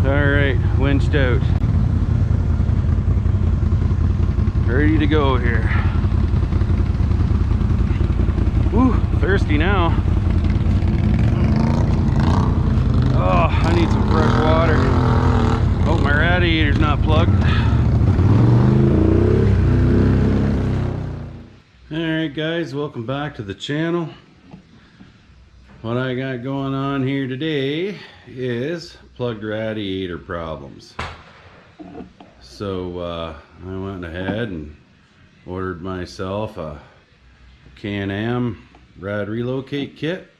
Alright, winched out. Ready to go here. Woo, thirsty now. Oh, I need some fresh water. Oh, my radiator's not plugged. Alright guys, welcome back to the channel. What I got going on here today is plugged radiator problems. So I went ahead and ordered myself a Can-Am rad relocate kit.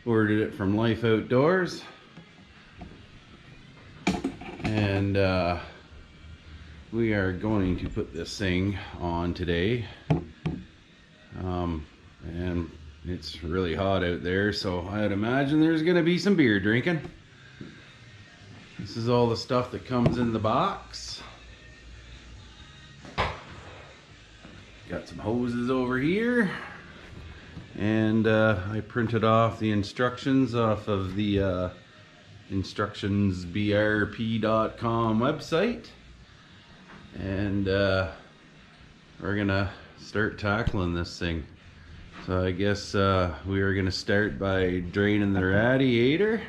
Ordered it from Life Outdoors. And we are going to put this thing on today. And it's really hot out there, so I'd imagine there's gonna be some beer drinking. This is all the stuff that comes in the box. Got some hoses over here, and I printed off the instructions off of the instructionsbrp.com website, and we're gonna start tackling this thing. So I guess we are gonna start by draining the radiator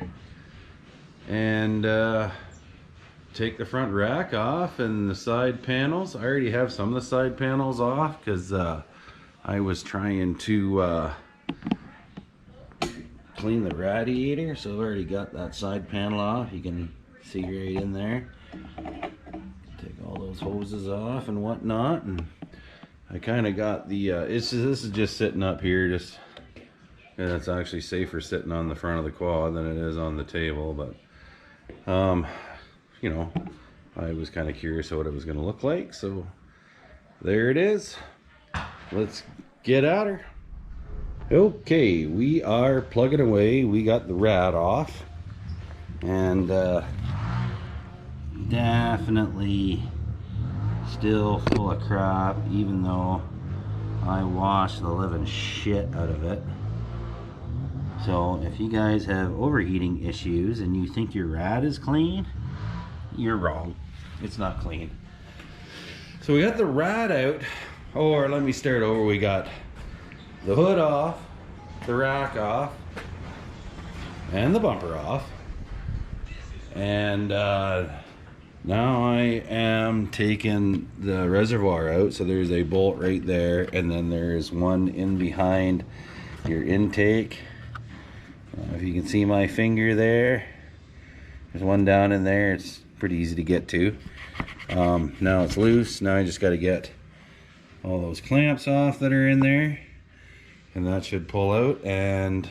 and take the front rack off and the side panels. I already have some of the side panels off because I was trying to clean the radiator, so I've already got that side panel off. You can see right in there. Take all those hoses off and whatnot, and I kind of got the this is just sitting up here, just, and it's actually safer sitting on the front of the quad than it is on the table, but you know, I was kind of curious what it was going to look like, so there it is. Let's get at her. Okay, we are plugging away. We got the rad off, and definitely still full of crap, even though I washed the living shit out of it. So if you guys have overheating issues and you think your rad is clean, you're wrong. It's not clean. So we got the rad out, or let me start over. We got the hood off, the rack off, and the bumper off, and now I am taking the reservoir out. So there's a bolt right there, and then there's one in behind your intake. If you can see my finger there, there's one down in there. It's pretty easy to get to. Now it's loose. Now I just got to get all those clamps off that are in there, and that should pull out, and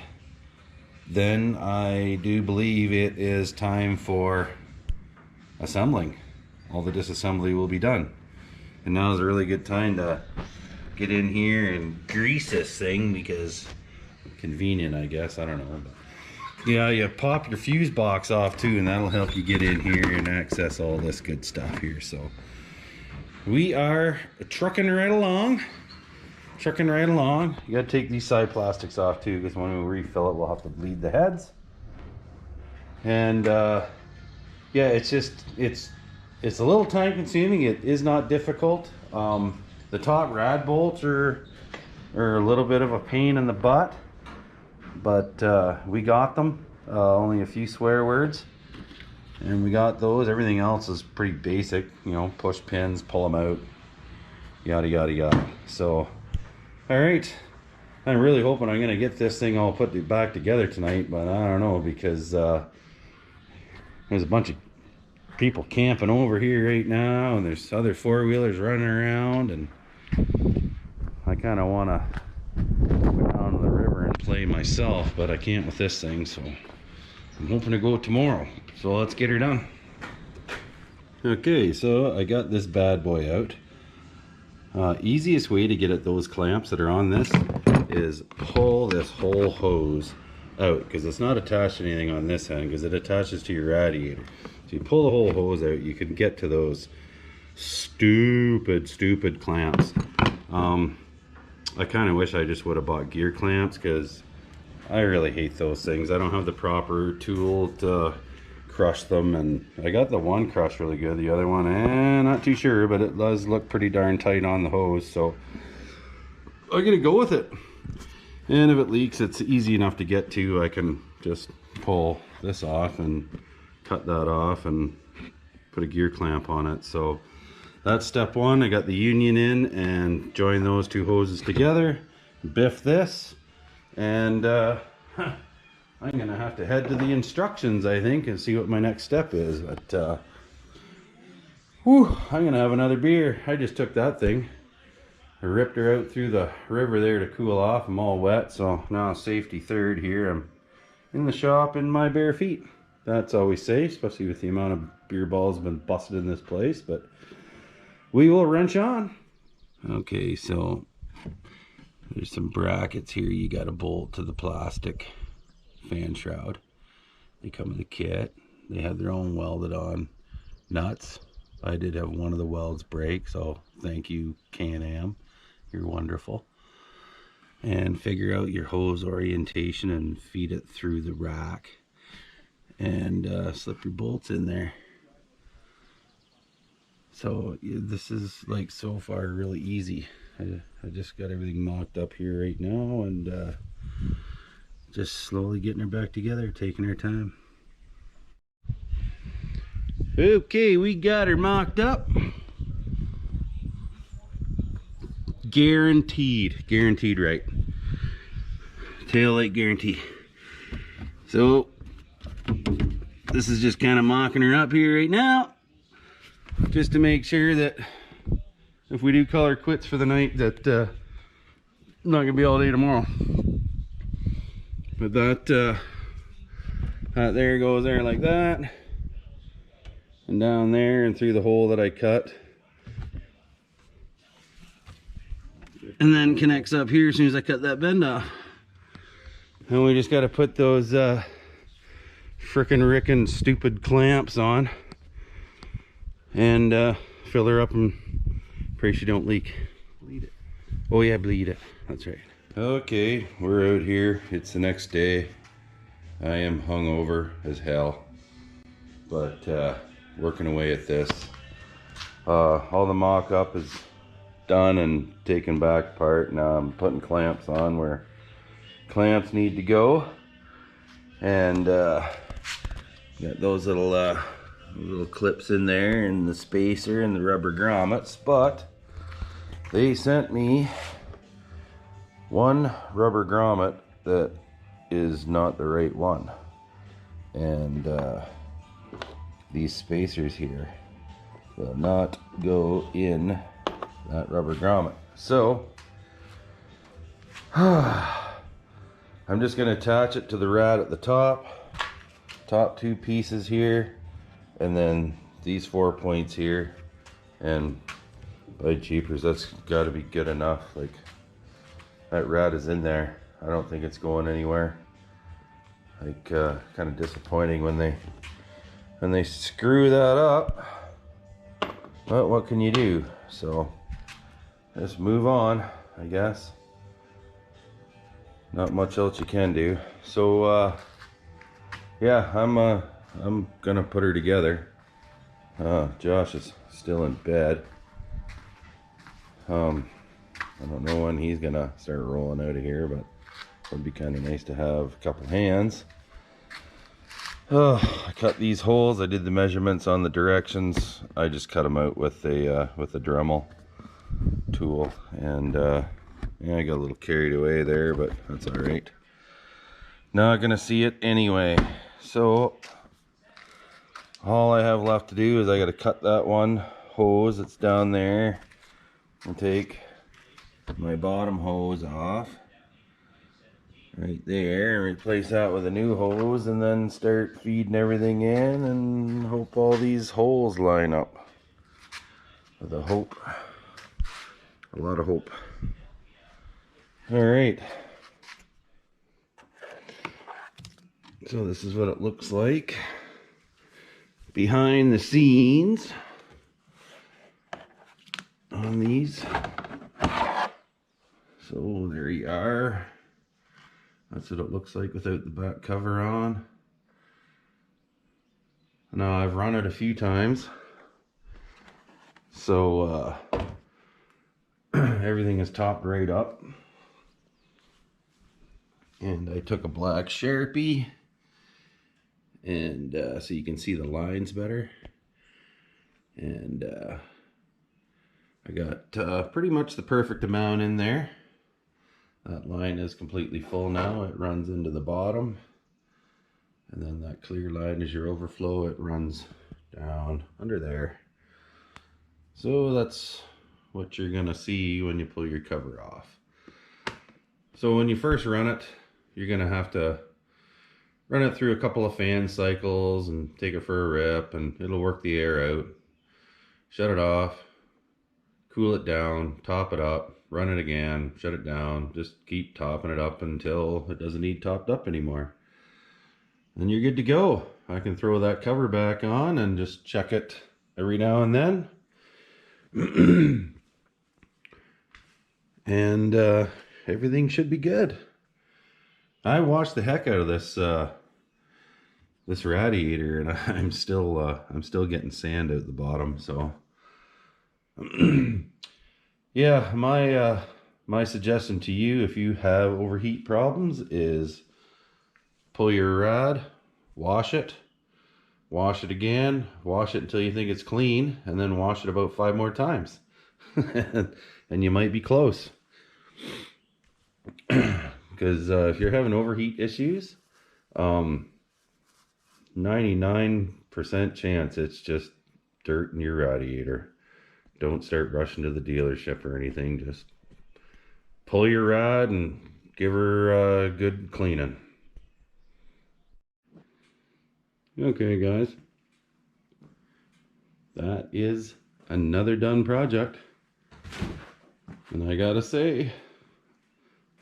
then I do believe it is time for assembling. All the disassembly will be done, and now is a really good time to get in here and grease this thing, because convenient, I guess. I don't know, but yeah, you pop your fuse box off too, and that'll help you get in here and access all this good stuff here. So we are trucking right along. You gotta take these side plastics off too, because when we refill it, we'll have to bleed the heads. And yeah, it's a little time consuming. It is not difficult. The top rad bolts are a little bit of a pain in the butt, but we got them. Only a few swear words, and we got those. Everything else is pretty basic, you know, push pins, pull them out, yada yada yada. So all right, I'm really hoping I'm gonna get this thing all put back together tonight, but I don't know, because there's a bunch of people camping over here right now, and there's other four-wheelers running around, and I kind of want to go down to the river and play myself, but I can't with this thing, so I'm hoping to go tomorrow. So let's get her done. Okay, so I got this bad boy out. Easiest way to get at those clamps that are on this is pull this whole hose out, because it's not attached to anything on this end, because it attaches to your radiator. So you pull the whole hose out, you can get to those stupid clamps. I kind of wish I just would have bought gear clamps, because I really hate those things. I don't have the proper tool to crush them, and I got the one crushed really good. The other one, not too sure, but it does look pretty darn tight on the hose, so I'm gonna go with it. And if it leaks, it's easy enough to get to. I can just pull this off and cut that off and put a gear clamp on it. So that's step one. I got the union in and join those two hoses together, biff this, and I'm gonna have to head to the instructions, I think, and see what my next step is. But whew, I'm gonna have another beer. I just took that thing, I ripped her out through the river there to cool off. I'm all wet, so now safety third here. I'm in the shop in my bare feet. That's always safe, especially with the amount of beer balls been busted in this place, but we will wrench on. Okay, so there's some brackets here you got to bolt to the plastic fan shroud. They come in the kit. They have their own welded on nuts. I did have one of the welds break, so thank you, Can-Am. You're wonderful. And figure out your hose orientation and feed it through the rack. And slip your bolts in there. So this is like so far really easy. I just got everything mocked up here right now, and just slowly getting her back together, taking our time. Okay, we got her mocked up. Guaranteed right. Tail light guarantee. So this is just kind of mocking her up here right now, just to make sure that if we do call her quits for the night, that not gonna be all day tomorrow. But that there goes there like that, and down there and through the hole that I cut, and then connects up here as soon as I cut that bend off. And we just got to put those frickin' rickin' stupid clamps on and fill her up and pray she don't leak. Bleed it. Oh yeah, bleed it. That's right. Okay, we're out here. It's the next day. I am hungover as hell, but working away at this. All the mock-up is done and taken back apart. Now I'm putting clamps on where clamps need to go, and got those little clips in there, and the spacer and the rubber grommets. But they sent me one rubber grommet that is not the right one, and these spacers here will not go in that rubber grommet. So I'm just going to attach it to the rad at the top two pieces here, and then these 4 points here, and by jeepers, that's got to be good enough. Like, that rad is in there. I don't think it's going anywhere. Like, kind of disappointing when they screw that up, but what can you do? So just move on, I guess. Not much else you can do. So yeah, I'm gonna put her together. Josh is still in bed. I don't know when he's gonna start rolling out of here, but it would be kind of nice to have a couple hands. I cut these holes. I did the measurements on the directions. I just cut them out with a Dremel tool, and yeah, I got a little carried away there, but that's all right. Not gonna see it anyway. So all I have left to do is I got to cut that one hose that's down there and take my bottom hose off right there and replace that with a new hose, and then start feeding everything in and hope all these holes line up. With a hope, a lot of hope. All right, so this is what it looks like behind the scenes on these. So there you are. That's what it looks like without the back cover on. Now I've run it a few times, so everything is topped right up. And I took a black Sharpie, and so you can see the lines better. And I got pretty much the perfect amount in there. That line is completely full now. It runs into the bottom. And then that clear line is your overflow. It runs down under there. So that's what you're gonna see when you pull your cover off. So when you first run it, you're gonna have to run it through a couple of fan cycles and take it for a rip, and it'll work the air out. Shut it off, cool it down, top it up, run it again, shut it down. Just keep topping it up until it doesn't need topped up anymore. Then you're good to go. I can throw that cover back on and just check it every now and then. And everything should be good. I washed the heck out of this this radiator, and I'm still getting sand out the bottom. So yeah, my suggestion to you, if you have overheat problems, is pull your rod, wash it again, wash it until you think it's clean, and then wash it about 5 more times. And you might be close. Because if you're having overheat issues, 99% chance it's just dirt in your radiator. Don't start rushing to the dealership or anything. Just pull your rod and give her a good cleaning. Okay, guys, that is another done project, and I gotta say,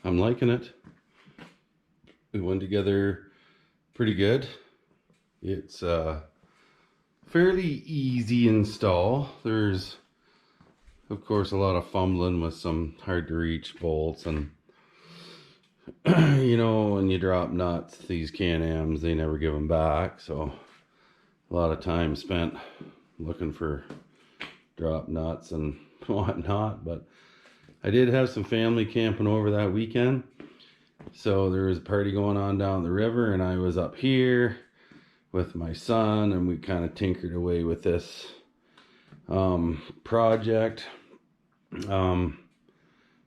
I'm liking it. We went together pretty good. It's fairly easy install. There's of course a lot of fumbling with some hard to reach bolts, and you know, when you drop nuts, these Can-Ams, they never give them back, so a lot of time spent looking for drop nuts and whatnot. But I did have some family camping over that weekend, so there was a party going on down the river, and I was up here with my son, and we kind of tinkered away with this project.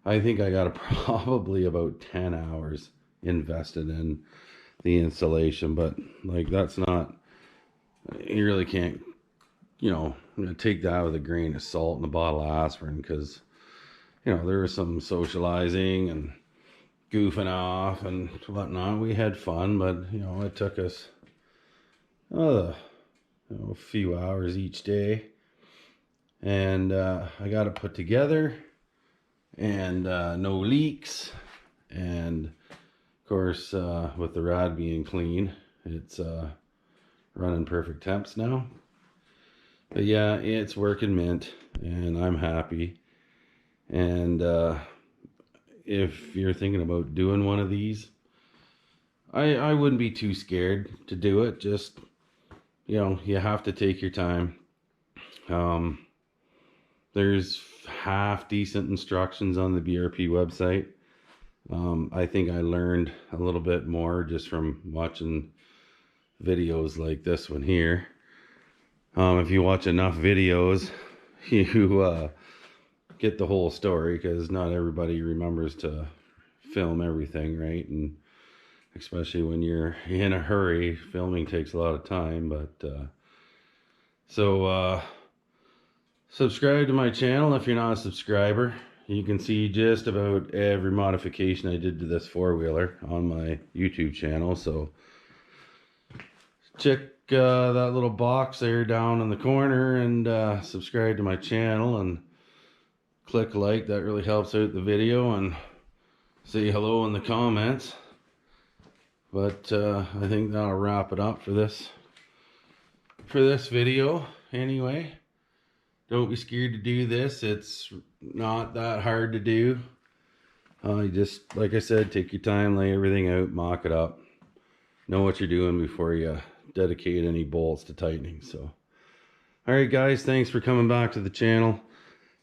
I think I got probably about 10 hours invested in the installation, but like, that's not, you really can't, you know, I'm gonna take that with a grain of salt and a bottle of aspirin, because, you know, there was some socializing and goofing off and whatnot. We had fun, but, you know, it took us you know, a few hours each day, and I got it put together, and no leaks, and of course with the rod being clean, it's running perfect temps now. But yeah, it's working mint, and I'm happy. And if you're thinking about doing one of these, I wouldn't be too scared to do it. Just, you know, you have to take your time. There's half decent instructions on the BRP website. I think I learned a little bit more just from watching videos like this one here. If you watch enough videos, you get the whole story, because not everybody remembers to film everything, right? And especially when you're in a hurry, filming takes a lot of time. But subscribe to my channel if you're not a subscriber. You can see just about every modification I did to this four-wheeler on my YouTube channel. So check that little box there down in the corner, and subscribe to my channel, and click like. That really helps out the video, and say hello in the comments. But I think that'll wrap it up for this video anyway. Don't be scared to do this. It's not that hard to do. You just, like I said, take your time, lay everything out, mock it up, know what you're doing before you dedicate any bolts to tightening. So all right guys, thanks for coming back to the channel,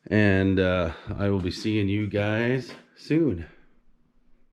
and I will be seeing you guys soon.